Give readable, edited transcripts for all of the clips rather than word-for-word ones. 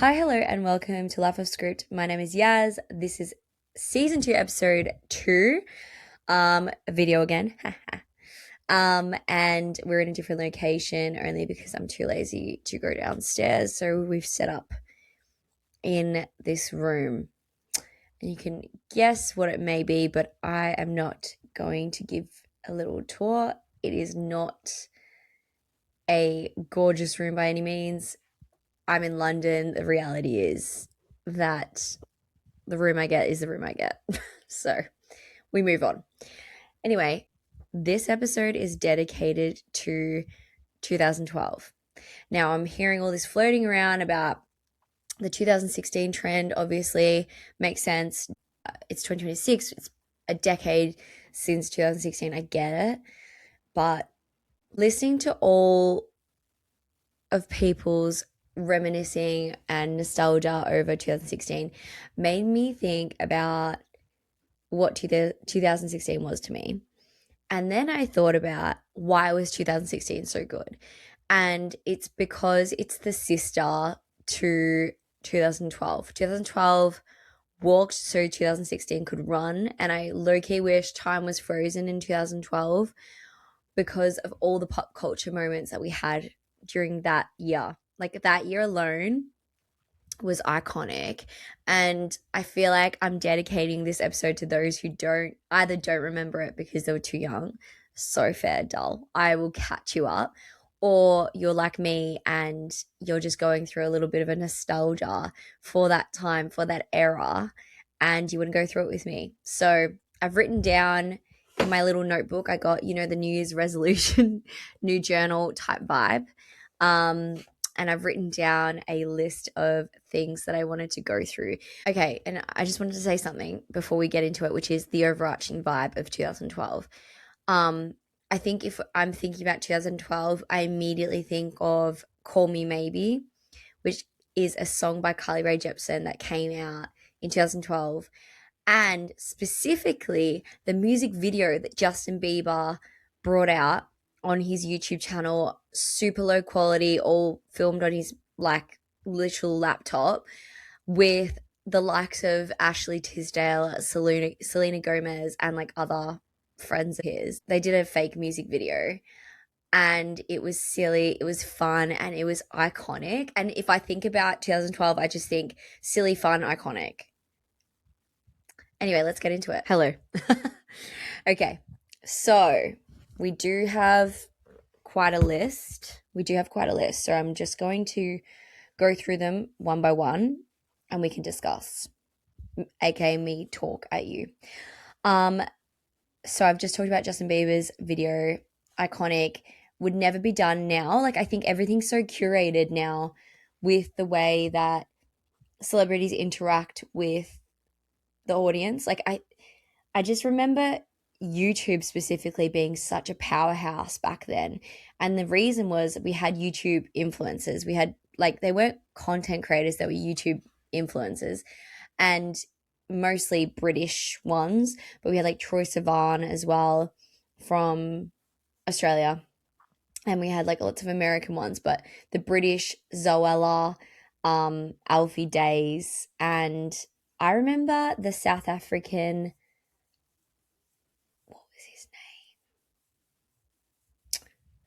Hi, hello, and welcome to Life of Script. My name is Yaz. This is season 2, episode 2, video again. And we're in a different location only because I'm too lazy to go downstairs. So we've set up in this room. And you can guess what it may be, but I am not going to give a little tour. It is not a gorgeous room by any means. I'm in London. The reality is that the room I get is the room I get. So we move on. Anyway, this episode is dedicated to 2012. Now, I'm hearing all this floating around about the 2016 trend. Obviously, makes sense. It's 2026. It's a decade since 2016. I get it. But listening to all of people's reminiscing and nostalgia over 2016 made me think about what 2016 was to me. And then I thought about why was 2016 so good. And it's because it's the sister to 2012. 2012 walked so 2016 could run. And I low-key wish time was frozen in 2012 because of all the pop culture moments that we had during that year. Like that year alone was iconic, and I feel like I'm dedicating this episode to those who don't remember it because they were too young. So fair, dull. I will catch you up, or you're like me and you're just going through a little bit of a nostalgia for that time, for that era, and you want to go through it with me. So I've written down in my little notebook, I got, the New Year's resolution, new journal type vibe. And I've written down a list of things that I wanted to go through. Okay, and I just wanted to say something before we get into it, which is the overarching vibe of 2012. I think if I'm thinking about 2012, I immediately think of Call Me Maybe, which is a song by Carly Rae Jepsen that came out in 2012. And specifically, the music video that Justin Bieber brought out on his YouTube channel, super low quality, all filmed on his literal laptop, with the likes of Ashley Tisdale, Selena Gomez, and other friends of his. They did a fake music video, and it was silly, it was fun, and it was iconic. And if I think about 2012, I just think silly, fun, iconic. Anyway, let's get into it. Hello. Okay, so we do have quite a list. So I'm just going to go through them one by one and we can discuss, aka me talk at you. So I've just talked about Justin Bieber's video, iconic, would never be done now. I think everything's so curated now with the way that celebrities interact with the audience. I just remember YouTube specifically being such a powerhouse back then. And the reason was we had YouTube influencers. We had they weren't content creators, they were YouTube influencers, and mostly British ones. But we had Troye Sivan as well from Australia. And we had lots of American ones, but the British, Zoella, Alfie Days, and I remember the South African, what was his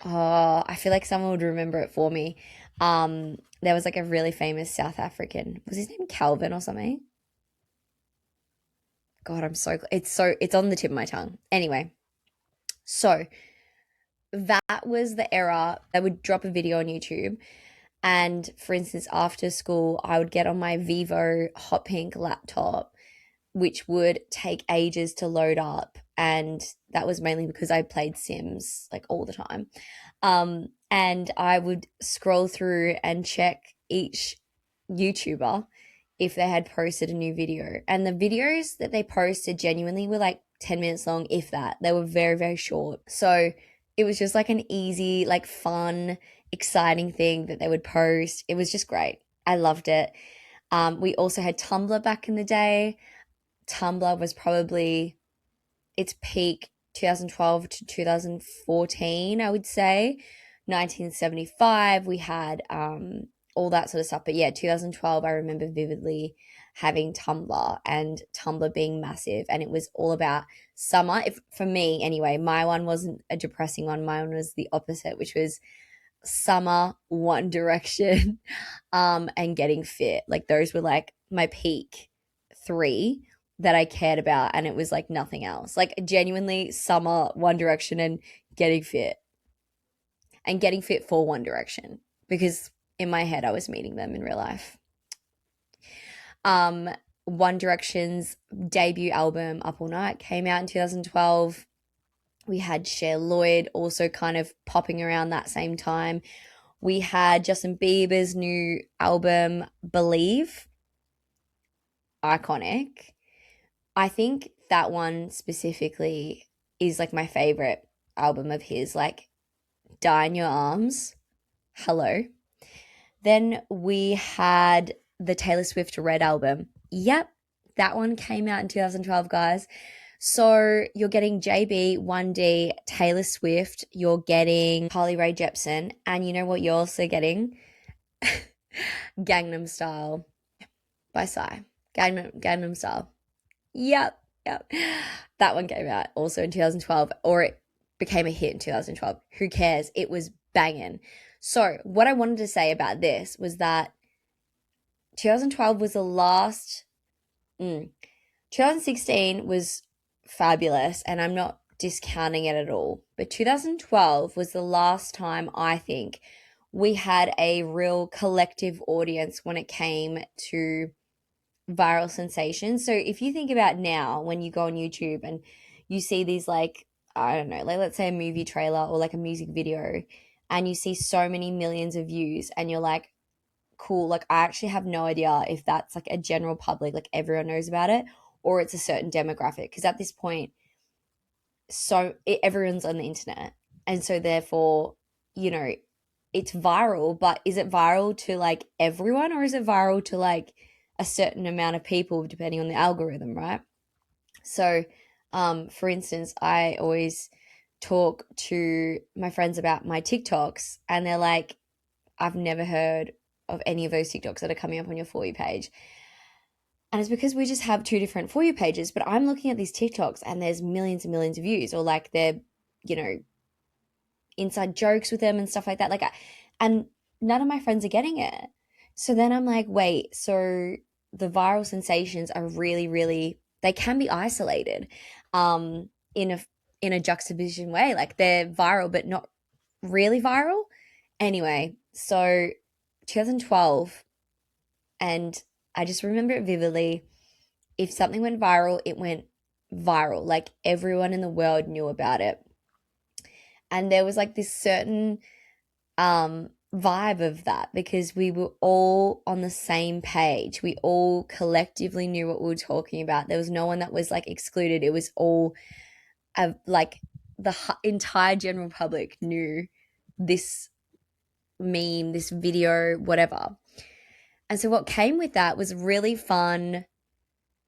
name? Oh, I feel like someone would remember it for me. There was a really famous South African. Was his name Calvin or something? God, it's on the tip of my tongue. Anyway, so that was the era. I would drop a video on YouTube. And for instance, after school, I would get on my Vivo hot pink laptop, which would take ages to load up. And that was mainly because I played Sims all the time. And I would scroll through and check each YouTuber if they had posted a new video. And the videos that they posted genuinely were 10 minutes long, if that. They were very, very short. So it was just an easy, fun, exciting thing that they would post. It was just great. I loved it. We also had Tumblr back in the day. Tumblr was probably its peak 2012 to 2014, I would say. 1975, we had all that sort of stuff. But yeah, 2012, I remember vividly having Tumblr and Tumblr being massive, and it was all about summer. If for me anyway, my one wasn't a depressing one. My one was the opposite, which was summer, One Direction, and getting fit. Like those were like my peak three that I cared about, and it was like nothing else. Like genuinely, summer, One Direction, and getting fit for One Direction, because in my head I was meeting them in real life. Um, One Direction's debut album, Up All Night, came out in 2012. We had Cher Lloyd also kind of popping around that same time. We had Justin Bieber's new album, Believe, iconic. I think that one specifically is like my favorite album of his, like Die in Your Arms, Hello. Then we had the Taylor Swift Red album. Yep, that one came out in 2012, guys. So you're getting JB, 1D, Taylor Swift, you're getting Carly Rae Jepsen, and you know what you're also getting? Gangnam Style by Psy. Gangnam Style. Yep, yep. That one came out also in 2012, or it became a hit in 2012. Who cares? It was banging. So what I wanted to say about this was that 2012 was the last. 2016 was fabulous, and I'm not discounting it at all. But 2012 was the last time I think we had a real collective audience when it came to viral sensations. So if you think about now, when you go on YouTube and you see these, like, I don't know, like let's say a movie trailer or like a music video, and you see so many millions of views, and you're like, cool, like I actually have no idea if that's like a general public, like everyone knows about it, or it's a certain demographic, because at this point everyone's on the internet, and so therefore, you know, it's viral. But is it viral to like everyone, or is it viral to like a certain amount of people depending on the algorithm, right? So for instance, I always talk to my friends about my TikToks, and they're like, I've never heard of any of those TikToks that are coming up on your For You page. And it's because we just have two different For You pages. But I'm looking at these TikToks and there's millions and millions of views, or like they're, you know, inside jokes with them and stuff like that. And none of my friends are getting it. So then I'm like, wait, so the viral sensations are really, really, they can be isolated in a juxtaposition way. Like they're viral, but not really viral. Anyway, so 2012, and I just remember it vividly. If something went viral, it went viral. Like everyone in the world knew about it. And there was like this certain vibe of that, because we were all on the same page. We all collectively knew what we were talking about. There was no one that was like excluded. It was all like the entire general public knew this meme, this video, whatever. And so what came with that was really fun,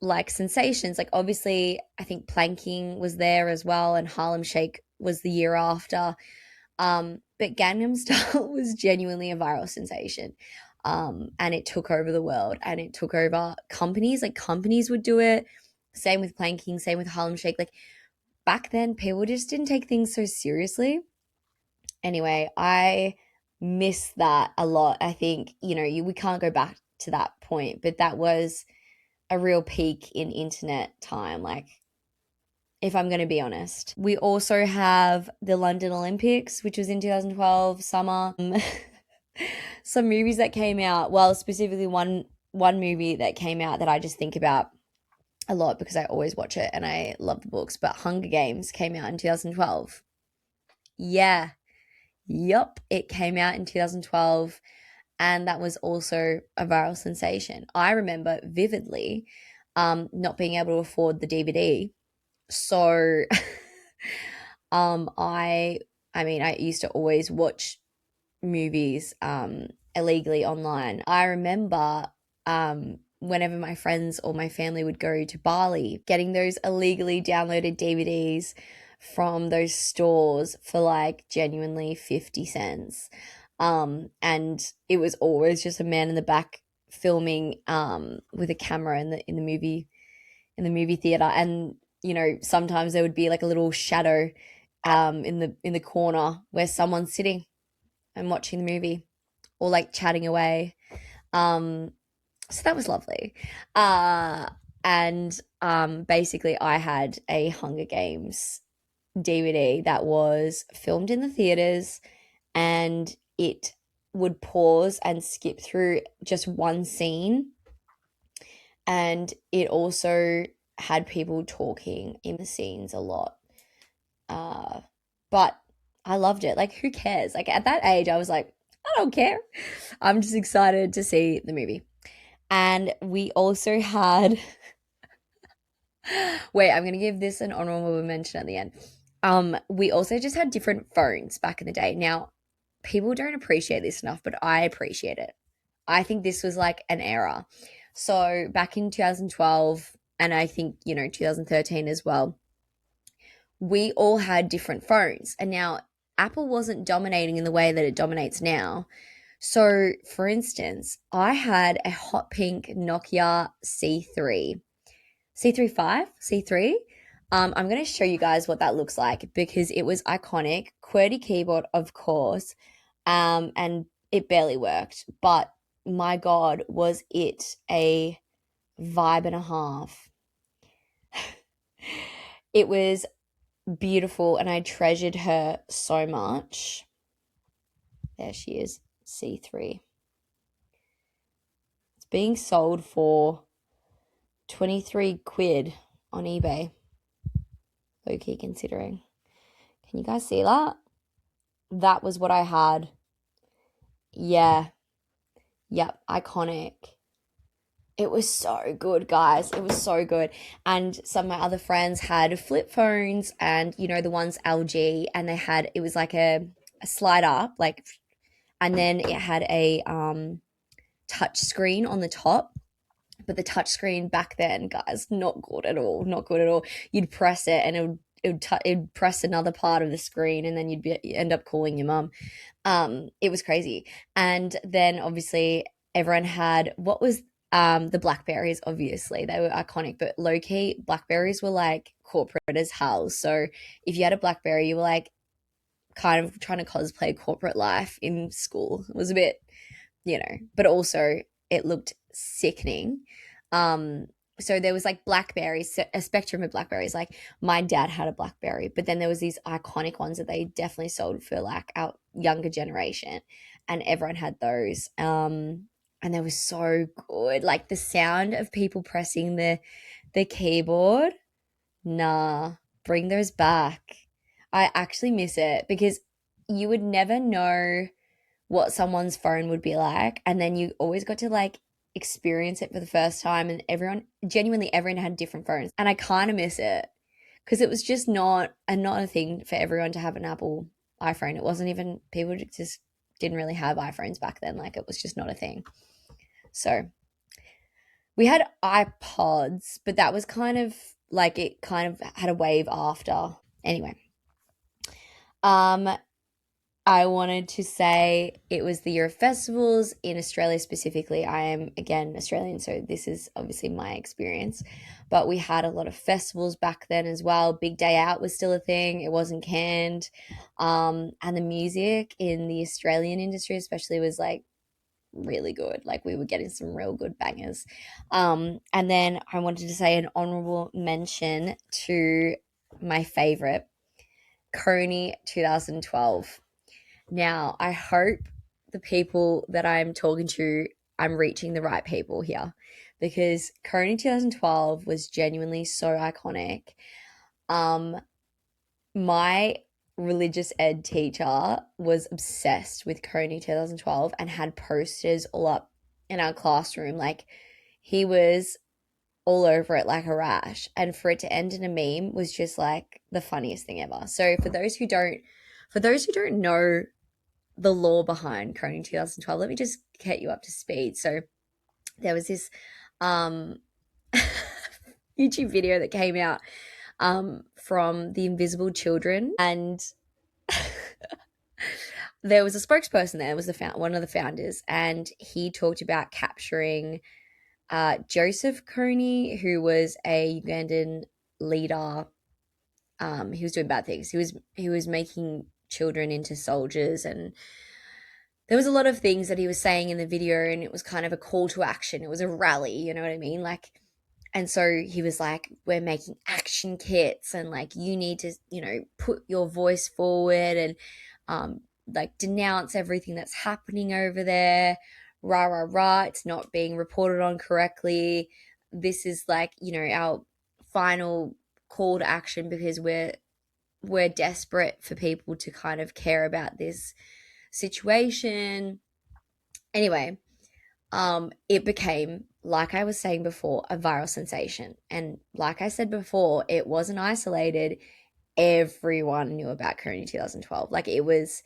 like sensations. Like obviously, I think planking was there as well, and Harlem Shake was the year after. But Gangnam Style was genuinely a viral sensation. And it took over the world, and it took over companies. Like companies would do it. Same with planking, same with Harlem Shake. Like back then, people just didn't take things so seriously. Anyway, I miss that a lot. I think, you know, we can't go back to that point, but that was a real peak in internet time, like, if I'm going to be honest. We also have the London Olympics, which was in 2012 summer. Some movies that came out, well, specifically one movie that came out that I just think about a lot because I always watch it and I love the books, but Hunger Games came out in 2012. Yeah. Yup, it came out in 2012, and that was also a viral sensation. I remember vividly not being able to afford the DVD. So I mean, I used to always watch movies illegally online. I remember whenever my friends or my family would go to Bali, getting those illegally downloaded DVDs from those stores for like genuinely 50 cents. And it was always just a man in the back filming with a camera in the movie theater. And sometimes there would be like a little shadow in the corner where someone's sitting and watching the movie or like chatting away. So that was lovely. And basically I had a Hunger Games DVD that was filmed in the theaters, and it would pause and skip through just one scene, and it also had people talking in the scenes a lot. But I loved it. Like, who cares? Like, at that age I was like, I don't care. I'm just excited to see the movie. And we also had wait, I'm gonna give this an honorable mention at the end. We also just had different phones back in the day. Now, people don't appreciate this enough, but I appreciate it. I think this was like an era. So back in 2012, and I think 2013 as well, we all had different phones. And now Apple wasn't dominating in the way that it dominates now. So, for instance, I had a hot pink Nokia C3. C35, C3. I'm going to show you guys what that looks like because it was iconic. QWERTY keyboard, of course, and it barely worked. But my God, was it a vibe and a half. It was beautiful and I treasured her so much. There she is, C3. It's being sold for 23 quid on eBay. Low-key considering. Can you guys see that? That was what I had. Yeah. Yep, iconic. It was so good, guys. It was so good. And some of my other friends had flip phones and, the ones LG, and it was like a slide up, like, and then it had a touch screen on the top. But the touch screen back then, guys, not good at all. Not good at all. You'd press it and it'd press another part of the screen, and then you'd end up calling your mum. It was crazy. And then obviously everyone had what was the Blackberries. Obviously they were iconic, but low key Blackberries were like corporate as hell. So if you had a Blackberry, you were like kind of trying to cosplay corporate life in school. It was a bit, but also it looked sickening. So there was like Blackberries, a spectrum of Blackberries. Like my dad had a Blackberry, but then there was these iconic ones that they definitely sold for like our younger generation, and everyone had those. And they were so good. Like the sound of people pressing the keyboard. Nah, bring those back. I actually miss it because you would never know what someone's phone would be like, and then you always got to like experience it for the first time, and everyone had different phones, and I kind of miss it because it was just not a thing for everyone to have an Apple iPhone. It wasn't even, people just didn't really have iPhones back then. Like it was just not a thing. So we had iPods, but that was kind of like, it kind of had a wave after. Anyway, I wanted to say it was the year of festivals in Australia specifically. I am, again, Australian, so this is obviously my experience. But we had a lot of festivals back then as well. Big Day Out was still a thing. It wasn't canned. And the music in the Australian industry especially was like really good. Like we were getting some real good bangers. And then I wanted to say an honorable mention to my favorite, Kony 2012. Now, I hope the people that I'm talking to, I'm reaching the right people here, because Kony 2012 was genuinely so iconic. My religious ed teacher was obsessed with Kony 2012 and had posters all up in our classroom. Like he was all over it like a rash, and for it to end in a meme was just like the funniest thing ever. So for those who don't know the lore behind Kony 2012, let me just get you up to speed. So there was this YouTube video that came out from the Invisible Children, and there was a spokesperson there, was one of the founders, and he talked about capturing Joseph Kony, who was a Ugandan leader. He was doing bad things. He was making children into soldiers, and there was a lot of things that he was saying in the video, and it was kind of a call to action. It was a rally, you know what I mean? Like, and so he was like, we're making action kits, and like, you need to, put your voice forward, and like, denounce everything that's happening over there. Rah, rah, rah. It's not being reported on correctly. This is like, our final call to action, because we're desperate for people to kind of care about this situation. Anyway, it became, like I was saying before, a viral sensation. And like I said before, it wasn't isolated. Everyone knew about Kony 2012. Like, it was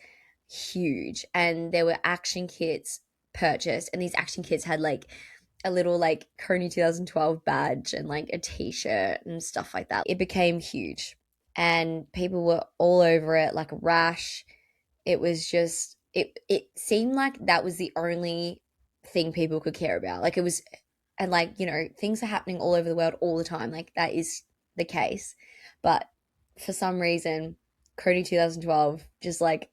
huge. And there were action kits purchased, and these action kits had like a little like Kony 2012 badge and like a t-shirt and stuff like that. It became huge, and people were all over it like a rash. It was just, it seemed like that was the only thing people could care about. Like, it was, and like, things are happening all over the world all the time. Like, that is the case. But for some reason, Kony 2012 just like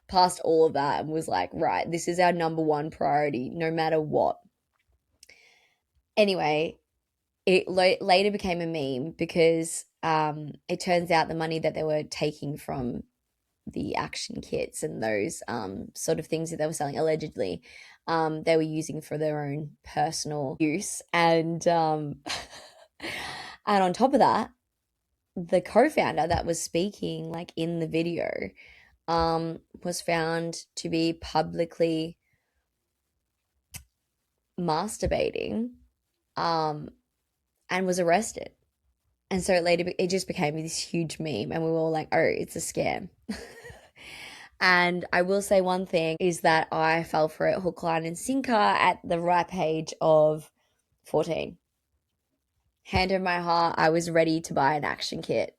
past all of that and was like, right, this is our number one priority, no matter what. Anyway, it later became a meme because it turns out the money that they were taking from the action kits and those sort of things that they were selling allegedly, they were using for their own personal use. And and on top of that, the co-founder that was speaking like in the video was found to be publicly masturbating, and was arrested. And so later it just became this huge meme, and we were all like, oh, it's a scam. And I will say one thing is that I fell for it hook, line, and sinker at the ripe age of 14. Hand over my heart, I was ready to buy an action kit.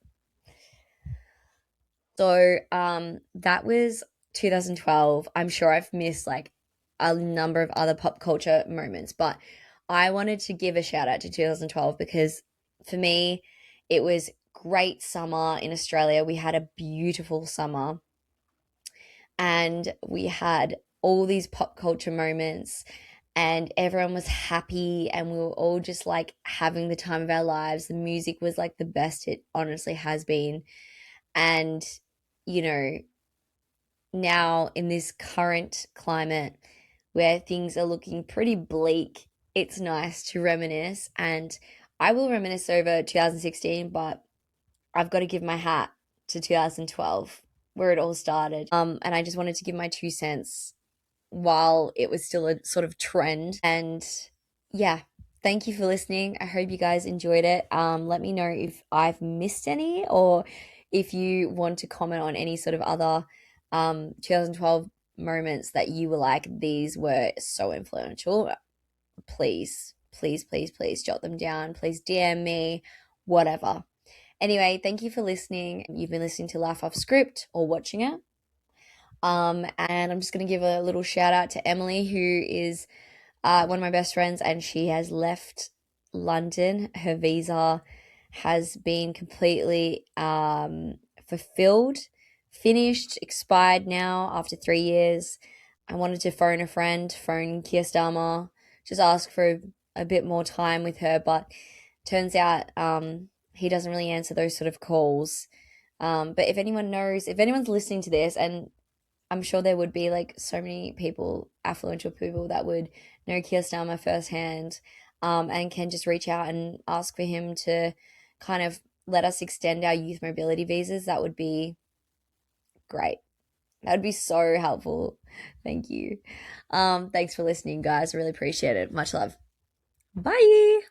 So that was 2012. I'm sure I've missed like a number of other pop culture moments, but I wanted to give a shout out to 2012 because for me, it was great summer in Australia. We had a beautiful summer, and we had all these pop culture moments, and everyone was happy, and we were all just like having the time of our lives. The music was like the best it honestly has been. And, you know, now in this current climate where things are looking pretty bleak, it's nice to reminisce. And I will reminisce over 2016, but I've got to give my hat to 2012 where it all started. And I just wanted to give my 2 cents while it was still a sort of trend. And yeah, thank you for listening. I hope you guys enjoyed it. Let me know if I've missed any, or if you want to comment on any sort of other 2012 moments that you were like, these were so influential. Please, please, please, please jot them down. Please DM me, whatever. Anyway, thank you for listening. You've been listening to Life Off Script or watching it. And I'm just going to give a little shout out to Emily, who is one of my best friends, and she has left London. Her visa has been completely fulfilled, finished, expired now after 3 years. I wanted to phone a friend, phone Keir Starmer, just ask for a bit more time with her, but turns out he doesn't really answer those sort of calls. But if anyone knows, if anyone's listening to this, and I'm sure there would be like so many people, affluential people that would know Keir Starmer firsthand, and can just reach out and ask for him to kind of let us extend our youth mobility visas, that would be great. That would be so helpful. Thank you. Thanks for listening, guys. I really appreciate it. Much love. Bye.